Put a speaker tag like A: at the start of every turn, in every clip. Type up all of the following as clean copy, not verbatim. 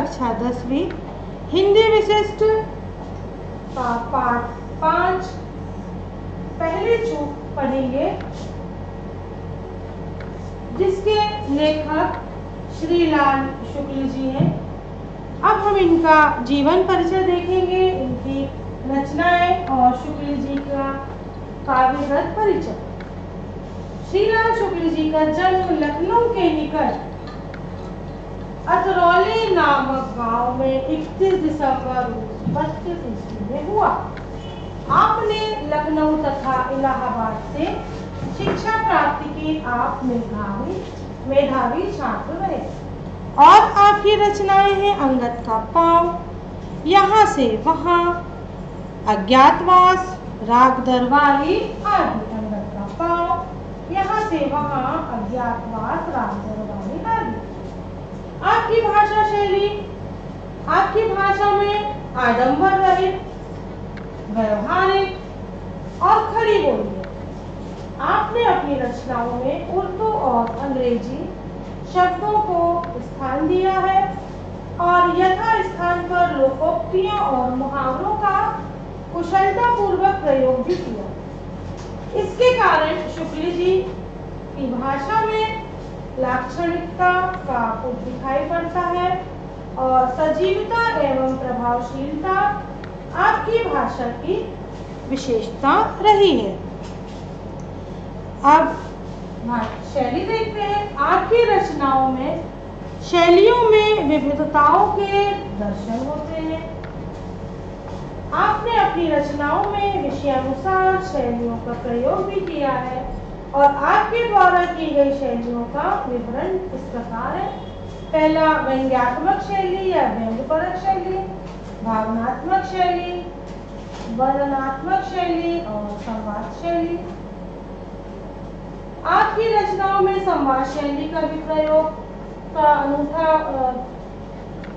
A: कक्षा 10वीं हिंदी विशिष्ट का पाठ 5 पहली चूक पढ़ेंगे, जिसके लेखक श्रीलाल शुक्ल जी हैं। अब हम इनका जीवन परिचय देखेंगे, इनकी रचनाएं और शुक्ल जी का काव्यगत परिचय। श्रीलाल शुक्ल जी का जन्म लखनऊ के निकट अतरौली नामक गांव में 31 दिसंबर 1932 ईस्वी में हुआ। आपने लखनऊ तथा इलाहाबाद से शिक्षा प्राप्ति की आप मेधावी छात्र रहे और आपकी रचनाएं हैं अंगद का पाँव, यहाँ से वहाँ, अज्ञातवास, राग दरबारी आदि। अंगद का पाँव, यहाँ से वहाँ, अज्ञातवास, राग दरबारी आदि। आपकी भाषा शैली, आपकी भाषा में आडंबर रहित, व्यवहारिक और खड़ी बोली है। आपने अपनी रचनाओं में उर्दू और अंग्रेजी शब्दों को स्थान दिया है और यथा स्थान पर लोकोक्तियों और मुहावरों का कुशलतापूर्वक प्रयोग भी किया। इसके कारण शुक्ल जी की भाषा में लाक्षणिकता का कुछ दिखाई पड़ता है और सजीवता एवं प्रभावशीलता आपकी भाषा की विशेषता रही है। अब शैली देखते हैं। आपकी रचनाओं में शैलियों में विविधताओं के दर्शन होते हैं। आपने अपनी रचनाओं में विषयानुसार शैलियों का प्रयोग भी किया है और आपके द्वारा की गई शैलियों का विवरण इस प्रकार है। पहला, व्यंग्यात्मक शैली या व्यंग्यपरक शैली, भावनात्मक शैली, वर्णनात्मक शैली और संवाद शैली। आपकी रचनाओं में संवाद शैली का भी प्रयोग का अनूठा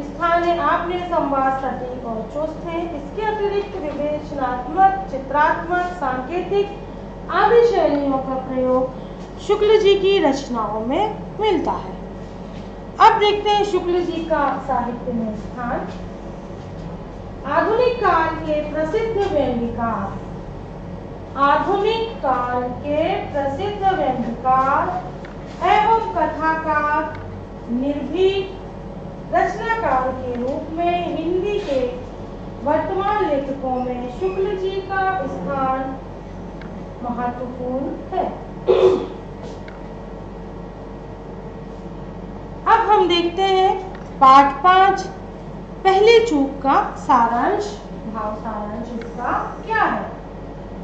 A: स्थान है। आपने संवाद सटीक और चुस्त है। इसके अतिरिक्त विवेचनात्मक, चित्रात्मक, सांकेतिक आदि शैलियों का प्रयोग शुक्ल जी की रचनाओं में मिलता है। अब देखते हैं शुक्ल जी का साहित्य में स्थान। आधुनिक काल के प्रसिद्ध व्यंग्यकार, आधुनिक काल के प्रसिद्ध व्यंग्यकार एवं कथाकार, निर्भीक रचनाकार के रूप में हिंदी के वर्तमान लेखकों में शुक्ल जी का स्थान महत्वपूर्ण है। अब हम देखते हैं पाठ 5 पहली चूक का सारांश, भाव सारांश इसका क्या है।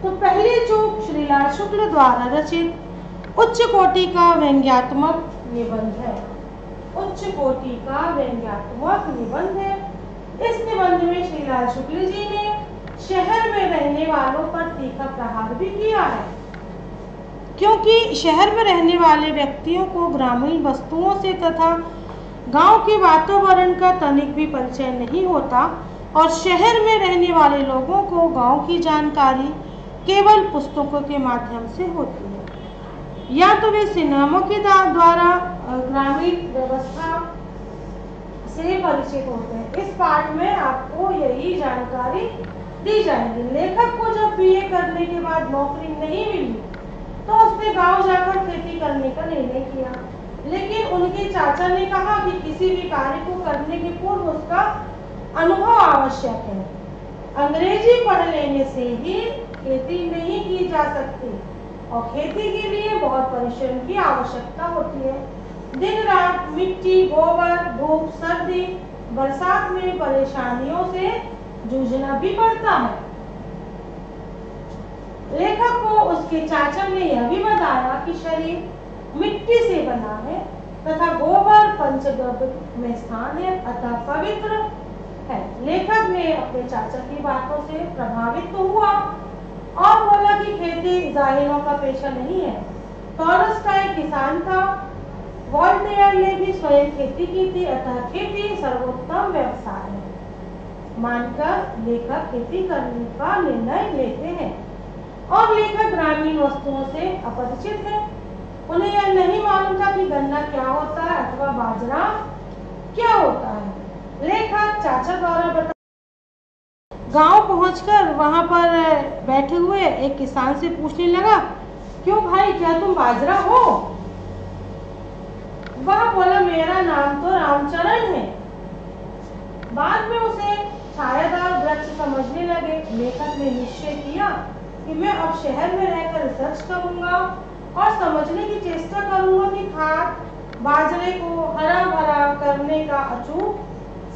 A: तो पहली चूक श्रीलाल शुक्ल द्वारा रचित उच्च कोटि का व्यंग्यात्मक निबंध है। उच्च कोटि का व्यंग्यात्मक निबंध है। इस निबंध में श्रीलाल शुक्ल जी ने शहर में रहने वालों पर तीखा प्रहार भी किया है, क्योंकि शहर में रहने वाले व्यक्तियों को ग्रामीण वस्तुओं से तथा गांव के वातावरण का तनिक भी परिचय नहीं होता और शहर में रहने वाले लोगों को गांव की जानकारी केवल पुस्तकों के माध्यम से होती है, या तो वे सिनेमा के द्वारा ग्रामीण व्यवस्था से परिचित होते हैं। इस पाठ में आपको यही जानकारी दी जाएगी। लेखक को जब बीए करने के बाद नौकरी नहीं मिली तो उसने गांव जाकर खेती करने का निर्णय किया, लेकिन उनके चाचा ने कहा कि किसी भी कार्य को करने के पूर्व उसका अनुभव आवश्यक है। अंग्रेजी पढ़ लेने से ही खेती नहीं की जा सकती और खेती के लिए बहुत परिश्रम की आवश्यकता होती है। दिन रात मिट्टी, गोबर, धूप, सर्दी, बरसात में परेशानियों से जूझना भी पड़ता है। लेखक को उसके चाचा ने यह भी बताया कि शरीर मिट्टी से बना है तथा गोबर पंचगव्य में स्थान है, अतः पवित्र है। लेखक ने अपने चाचा की बातों से प्रभावित तो हुआ और बोला कि खेती जाहिलों का पेशा नहीं है। टॉलस्टॉय किसान था, वोल्टेयर ने भी स्वयं खेती की थी, अतः खेती सर्वोत्तम व्यवसाय है मानकर लेखक खेती करने का निर्णय लेते हैं। और लेखक ग्रामीण वस्तुओं से अपरिचित है। उन्हें यह नहीं मालूम था कि गन्ना क्या होता है अथवा बाजरा क्या होता है। चाचा द्वारा बताया। गांव पहुंचकर वहां पर बैठे हुए एक किसान से पूछने लगा, क्यों भाई, क्या तुम बाजरा हो? वह बोला, मेरा नाम तो रामचरण है। बाद में उसे छायादार वृक्ष समझने लगे लेखक ने निश्चय किया कि मैं अब शहर में रहकर रिसर्च करूंगा और समझने की चेष्टा करूंगा कि खाद बाजरे को हरा भरा करने का अचूक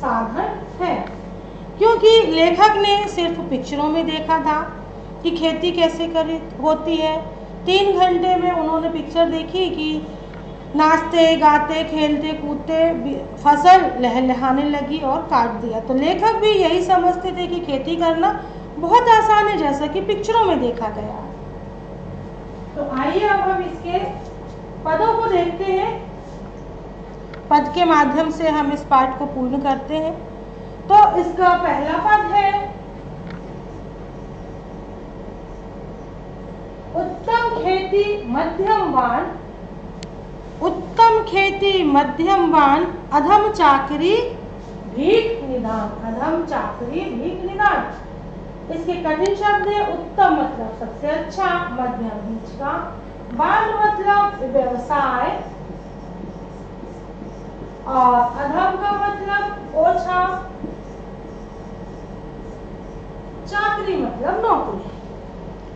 A: साधन है। क्योंकि लेखक ने सिर्फ पिक्चरों में देखा था कि खेती कैसे होती है। 3 घंटे में उन्होंने पिक्चर देखी कि नाचते गाते खेलते कूदते फसल लहलहाने लगी और काट दिया। तो लेखक भी यही समझते थे कि खेती करना बहुत आसान है, जैसा कि पिक्चरों में देखा गया है। तो आइए अब हम इसके पदों को देखते हैं। पद के माध्यम से हम इस पाठ को पूर्ण करते हैं। तो इसका पहला पद है उत्तम खेती मध्यम वान, उत्तम खेती मध्यम वान, अधम चाकरी भीख निदान, अधम चाकरी भीख निदान। इसके कठिन शब्द है उत्तम मतलब सबसे अच्छा, मध्यम बीच का, वान मतलब व्यवसाय और अधम का मतलब ओछा, चाकरी मतलब नौकरी।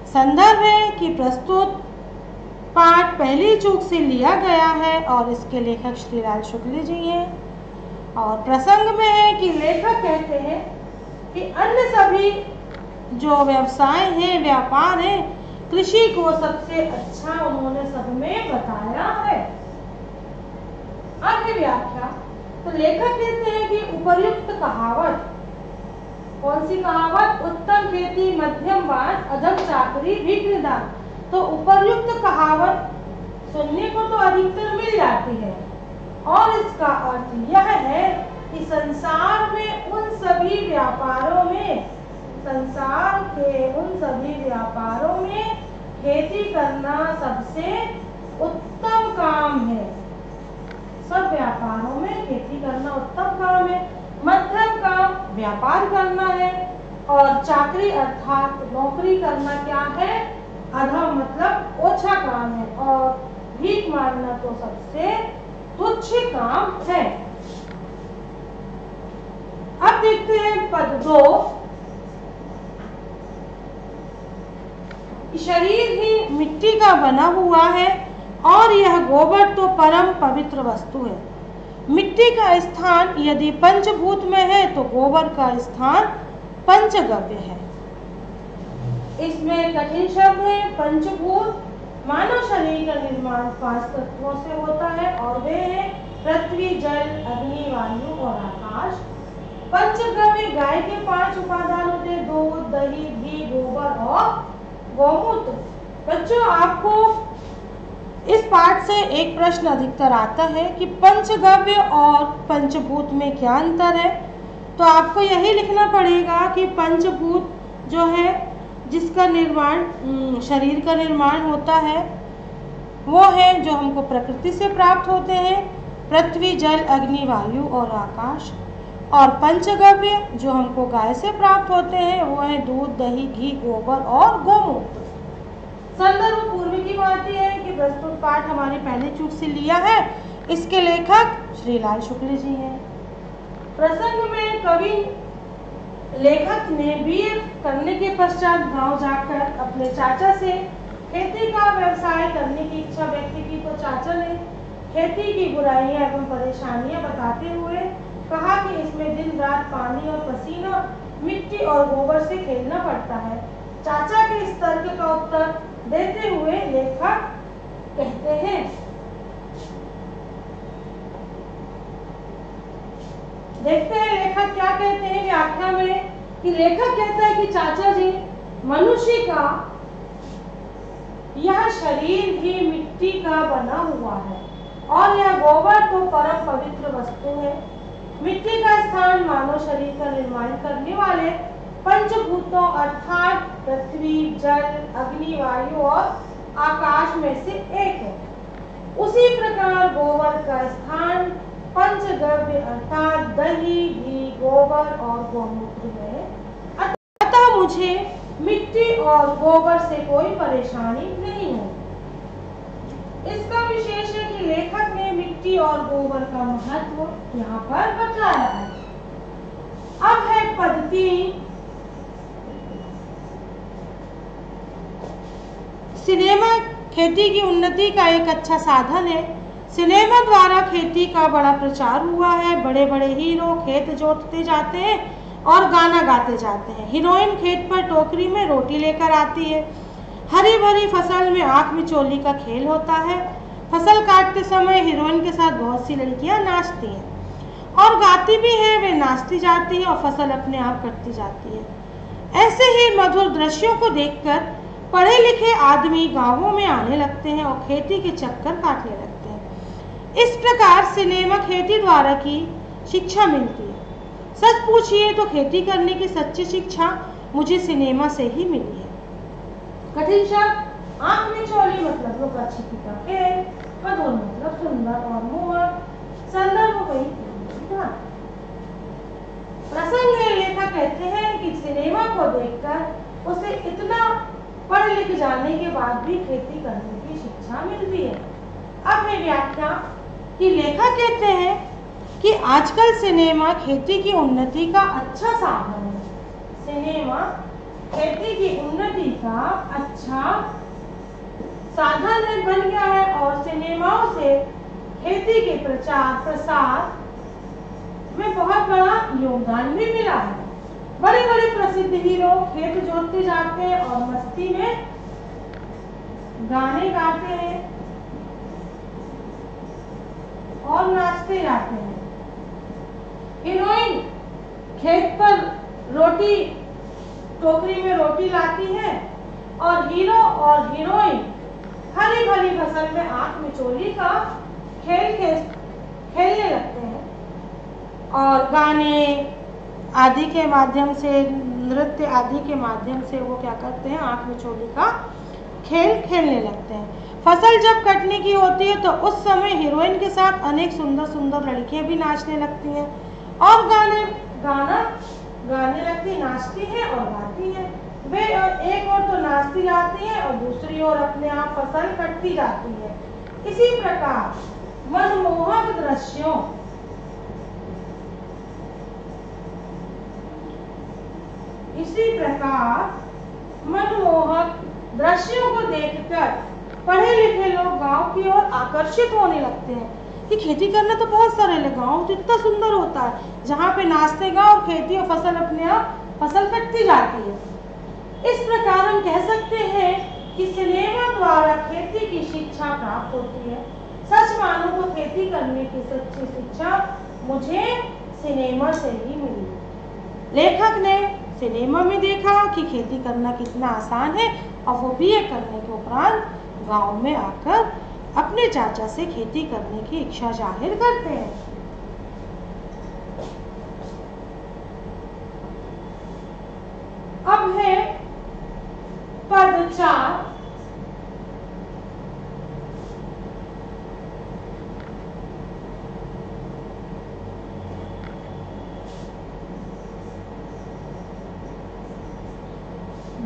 A: संदर्भ है कि प्रस्तुत पाठ पहली चूक से लिया गया है और इसके लेखक श्रीलाल शुक्ल जी हैं। और प्रसंग में है कि लेखक कहते हैं कि अन्य सभी जो व्यवसाय हैं, व्यापार हैं, कृषि को सबसे अच्छा उन्होंने सब में बताया है। आगे व्याख्या। तो लेखक कहते हैं कि उपर्युक्त कहावत, कौन सी कहावत? उत्तम खेती मध्यम वान, अधम चाकरी भीख निदान। तो उपर्युक्त कहावत सुनने को तो अधिकतर मिल जाती है और इसका अर्थ यह है कि संसार में उन सभी व्यापारों में, संसार के उन सभी व्यापारों में खेती करना सबसे उत्तम काम है। सब व्यापारों में खेती करना उत्तम काम है। मध्यम काम व्यापार करना है और चाकरी अर्थात नौकरी करना क्या है? अधम मतलब ओछा काम है और भीख मांगना तो सबसे तुच्छ काम है। अब देखते हैं पद 2। शरीर ही मिट्टी का बना हुआ है और यह गोबर तो परम पवित्र वस्तु है। मिट्टी का स्थान यदि पंचभूत में है तो गोबर का स्थान पंचगव्य है। इसमें कठिन शब्द है पंचभूत। मानव शरीर का निर्माण 5 तत्वों से होता है और वे हैं पृथ्वी, जल, अग्नि, वायु और आकाश। पंचगव्य गाय के 5 उपादान होते हैं, दूध, दही, घी, गोबर और गौमूत्र। बच्चों, आपको इस पाठ से एक प्रश्न अधिकतर आता है कि पंचगव्य और पंचभूत में क्या अंतर है। तो आपको यही लिखना पड़ेगा कि पंचभूत जो है जिसका निर्माण शरीर का निर्माण होता है वो है जो हमको प्रकृति से प्राप्त होते हैं, पृथ्वी, जल, अग्नि, वायु और आकाश। और पंचगव्य जो हमको गाय से प्राप्त होते हैं वो है दूध, दही, घी, गोबर और गौमूत्र। संदर्भ पूर्व की बात यह है कि प्रस्तुत पाठ हमारी पहली चूक से लिया है। इसके लेखक श्रीलाल शुक्ल जी हैं। प्रसंग में कवि लेखक ने बीए करने के पश्चात गांव जाकर अपने चाचा से खेती का व्यवसाय करने की इच्छा व्यक्त की। तो चाचा ने खेती की बुराइयां एवं परेशानियां बताते हुए कहा कि इसमें दिन रात पानी और पसीना, मिट्टी और गोबर से खेलना पड़ता है। चाचा के इस तर्क का उत्तर देते हुए लेखक कहते हैं, देखते हैं लेखक क्या कहते हैं व्याख्या में। कि लेखक कहता है कि चाचा जी, मनुष्य का यह शरीर ही मिट्टी का बना हुआ है और यह गोबर तो परम पवित्र वस्तु है। मिट्टी का स्थान मानव शरीर का निर्माण करने वाले पंचभूतों अर्थात पृथ्वी, जल, अग्नि, वायु और आकाश में से एक है। उसी प्रकार गोबर का स्थान पंचगव्य अर्थात दही, घी, गोबर और गोमूत्र है, अतः मुझे मिट्टी और गोबर से कोई परेशानी नहीं होगी। इसका विशेष है कि लेखक ने मिट्टी और गोबर का महत्व यहाँ पर बताया है। अब है पद 3, सिनेमा खेती की उन्नति का एक अच्छा साधन है। सिनेमा द्वारा खेती का बड़ा प्रचार हुआ है। बड़े बड़े हीरो खेत जोतते जाते हैं और गाना गाते जाते हैं। हीरोइन खेत पर टोकरी में रोटी लेकर आती है। हरी भरी फसल में आंख मिचौली का खेल होता है। फसल काटते समय हीरोइन के साथ बहुत सी लड़कियां नाचती हैं और गाती भी हैं। वे नाचती जाती है और फसल अपने आप कटती जाती है। ऐसे ही मधुर दृश्यों को देखकर पढ़े लिखे आदमी गांवों में आने लगते हैं और खेती के चक्कर काटने लगते हैं। इस प्रकार सिनेमा खेती द्वारा की शिक्षा मिलती है। सच पूछिए तो खेती करने की सच्ची शिक्षा मुझे सिनेमा से ही मिली है। कठिन शब्द आंख में चोली मतलब लोग अच्छी पिता खेल, मधुर मतलब सुंदर और मोहक, संदर्भ वही था। प्रसंग है, लेखक कहते हैं कि सिनेमा को देखकर उसे इतना पढ़ लिख जाने के बाद भी खेती करने की शिक्षा मिलती है। अब है व्याख्या कि लेखक कहते हैं कि आजकल सिनेमा खेती की उन्नति का अच्छा साधन है। सिनेमा खेती की उन्नति का अच्छा साधन बन गया है और सिनेमाओं से खेती के प्रचार प्रसार में बहुत बड़ा योगदान भी मिला है। बड़े बड़े प्रसिद्ध हीरो खेत जोतते जाते हैं और मस्ती में गाने गाते हैं और नाचते जाते हैं। हीरोइन खेत पर रोटी टोकरी में रोटी लाती है और हीरो और हीरोइन हरी भरी फसल में आंख मिचौली का खेलने लगते हैं और गाने आदि के माध्यम से, नृत्य आदि के माध्यम से वो क्या करते हैं, आंख मिचौली का खेल खेलने लगते हैं। फसल जब कटने की होती है तो उस समय हीरोइन के साथ अनेक सुंदर सुंदर लड़कियां भी नाचने लगती हैं और गाने लगती, नाचती हैं और गाती हैं। वे एक और तो नाचती जाती हैं और दूसरी ओर अपने आप फसल कटती जाती है। इसी प्रकार मनमोहक दृश्यों को देखकर पढ़े लिखे लोग गांव की ओर आकर्षित होने लगते हैं कि खेती करना तो बहुत सरल है, गांव तो इतना सुंदर होता है जहाँ पे नाचते गांव और खेती और फसल अपने आप फसल कटती जाती है। इस प्रकार हम कह सकते हैं कि सिनेमा द्वारा खेती की शिक्षा प्राप्त होती है। सच मानो तो खेती करने की सच्ची शिक्षा मुझे सिनेमा से ही मिली। लेखक ने सिनेमा में देखा कि खेती करना कितना आसान है और वो बीए करने के उपरांत गांव में आकर अपने चाचा से खेती करने की इच्छा जाहिर करते हैं। अब है पद 4,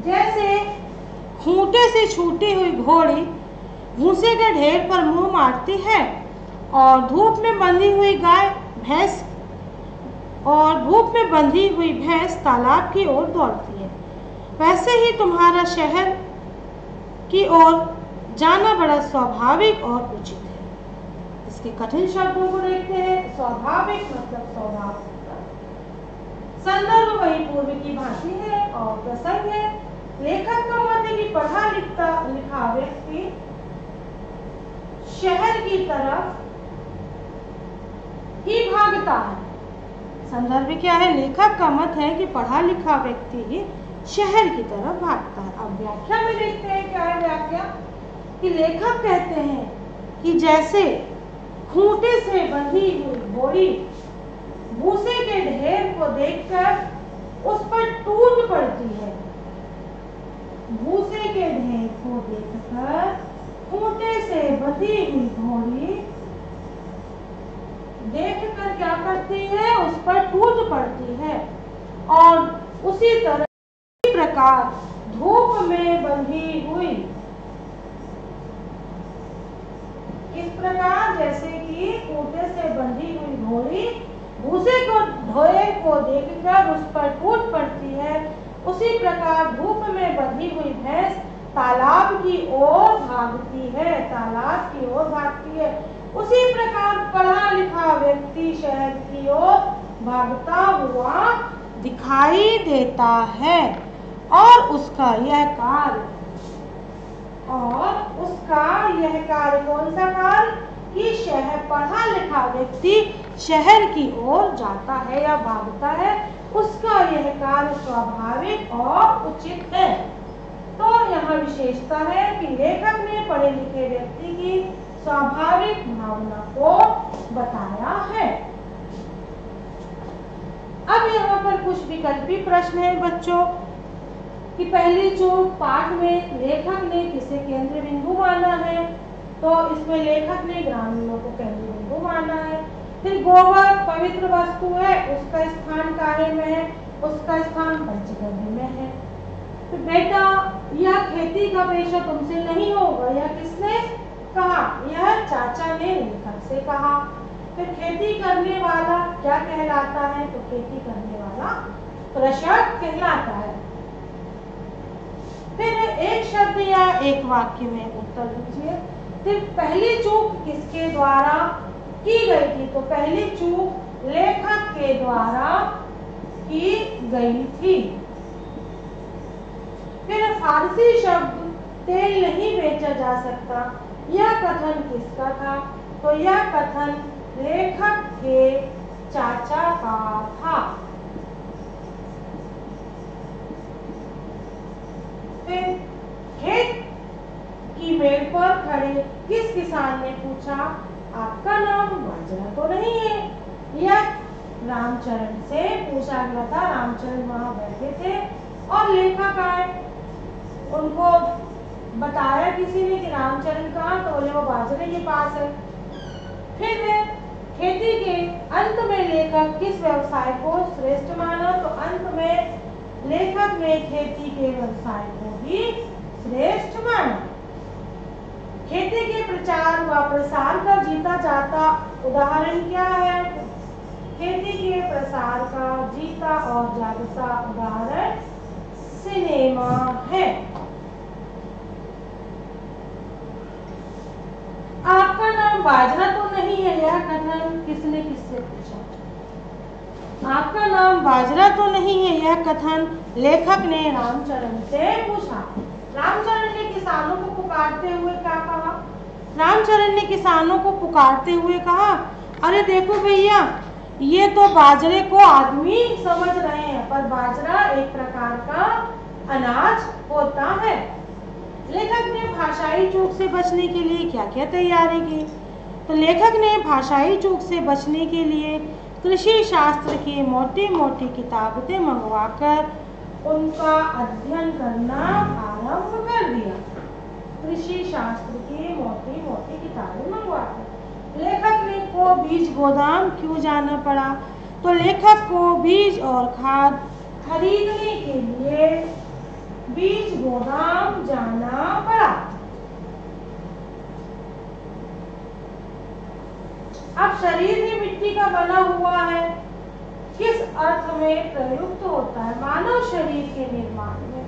A: जैसे खूंटे से छूटी हुई घोड़ी भूसे के ढेर पर मुंह मारती है और धूप में बंधी हुई भैंस तालाब की ओर दौड़ती है, वैसे ही तुम्हारा शहर की ओर जाना बड़ा स्वाभाविक और उचित है। इसके कठिन शब्दों को देखते हैं। स्वाभाविक मतलब स्वभाव, संदर्भ वही पूर्व की भांति है और प्रसंग है। लेखक का मत है कि पढ़ा लिखा व्यक्ति शहर की तरफ ही भागता है। संदर्भ क्या है? लेखक का मत है कि पढ़ा लिखा व्यक्ति ही शहर की तरफ भागता है। अब व्याख्या में देखते हैं क्या है व्याख्या कि लेखक कहते हैं कि जैसे खूंटे से बंधी हुई घोड़ी भूसे के ढेर को देखकर उस पर टूट पड़ती है, भूसे के ढेर को देखकर खूंटे से बंधी हुई घोड़ी देखकर क्या करती है, उस पर टूट पड़ती है। और उसी तरह प्रकार धूप में बंधी हुई, इस प्रकार जैसे कि खूंटे से बंधी हुई घोड़ी भूसे को ढोए को देखकर उस पर टूट पड़ती है, उसी प्रकार धूप में बंधी हुई भैंस तालाब की ओर भागती है, तालाब की ओर भागती है। उसी प्रकार पढ़ा लिखा व्यक्ति शहर की ओर भागता हुआ दिखाई देता है और उसका यह कार्य कौन सा कार्य कि पढ़ा लिखा व्यक्ति शहर की ओर जाता है या भागता है, उसका यह कार्य स्वाभाविक और उचित है। तो यहाँ विशेषता है कि लेखक ने पढ़े लिखे व्यक्ति की स्वाभाविक भावना को बताया है। अब यहाँ पर कुछ विकल्पी प्रश्न है बच्चों कि पहली चूक, पाठ में लेखक ने किसे केंद्र बिंदु माना है, तो इसमें लेखक ने ग्रामीणों को केंद्र बिंदु माना है। फिर गोबर पवित्र वस्तु है, उसका स्थान काहे में है, उसका स्थान पंचगव्य में है। तो बेटा यह खेती का पेशा तुमसे नहीं होगा, यह किसने कहा, यह चाचा ने लेखक से कहा। फिर खेती करने वाला क्या कहलाता है, तो खेती करने वाला कृषक कहलाता है। फिर एक शब्द या एक वाक्य में उत्तर दीजिए। फिर पहली चूक किसके द्वारा की गई थी, तो पहली चूक लेखक के द्वारा की गई थी। फिर फारसी शब्द तेल नहीं बेचा जा सकता, यह कथन किसका था, तो यह कथन लेखक के चाचा का था। फिर खेत की मेड़ पर खड़े किस किसान ने पूछा, आपका नाम बाजरा तो नहीं है, यह रामचरण से पूछा गया था। रामचरण वहां बैठे थे और लेखक आए, उनको बताया किसी ने कि रामचरण कहाँ, तो बोले वो बाजरे के पास है। फिर खेती के अंत में लेखक किस व्यवसाय को श्रेष्ठ माना, तो अंत में लेखक ने खेती के व्यवसाय को ही श्रेष्ठ माना। खेती के प्रचार व प्रसार का जीता जाता उदाहरण क्या है, खेती के प्रसार का जीता और जागता उदाहरण सिनेमा है। आपका नाम बाजरा तो नहीं है, यह कथन किसने किससे पूछा, आपका नाम बाजरा तो नहीं है, यह कथन लेखक ने रामचरण से पूछा। रामचरण ने किसानों को पुकारते हुए क्या कहा, रामचरण ने किसानों को पुकारते हुए कहा, अरे देखो भैया ये तो बाजरे को आदमी समझ रहे हैं, पर बाजरा एक प्रकार का अनाज होता है। लेखक ने भाषाई चूक से बचने के लिए क्या क्या तैयारी की, तो लेखक ने भाषाई चूक से बचने के लिए कृषि शास्त्र की मोटी मोटी किताबें मंगवाकर उनका अध्ययन करना आरंभ कर दिया। कृषि शास्त्र की मोटी मोटी किताबें मंगवाकर लेखक ने को बीज गोदाम क्यों जाना पड़ा, तो लेखक को बीज और खाद खरीदने के लिए बीज गोदाम जाना पड़ा। अब शरीर ही मिट्टी का बना हुआ है, किस अर्थ में प्रयुक्त होता है, मानव शरीर के निर्माण में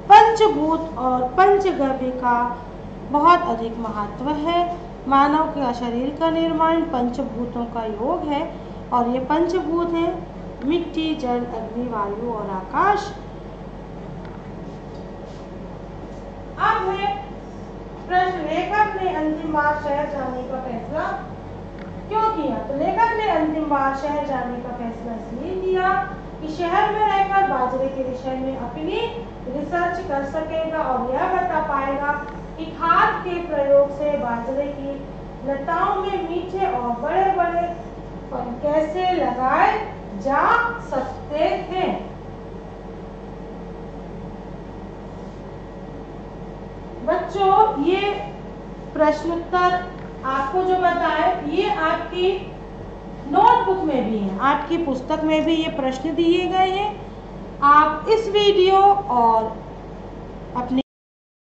A: पंचभूत और पंचगव्य का बहुत अधिक महत्व है। मानव के शरीर का निर्माण पंचभूतों का योग है और ये पंचभूत हैं मिट्टी, जल, अग्नि, वायु और आकाश। अब है प्रश्न, लेखक ने अंतिम बार शहर जाने का फैसला क्यों किया, तो लेखक ने अंतिम बार शहर जाने का फैसला इसलिए किया कि शहर में रहकर बाजरे के विषय में अपनी रिसर्च कर सकेगा और यह बता पाएगा कि खाद के प्रयोग से बाजरे की लताओं में मीठे और बड़े बड़े फल कैसे लगाए जा सकते हैं। बच्चों ये प्रश्नोत्तर आपको जो बताए ये आपकी नोटबुक में भी हैं, आपकी पुस्तक में भी ये प्रश्न दिए गए हैं। आप इस वीडियो और अपने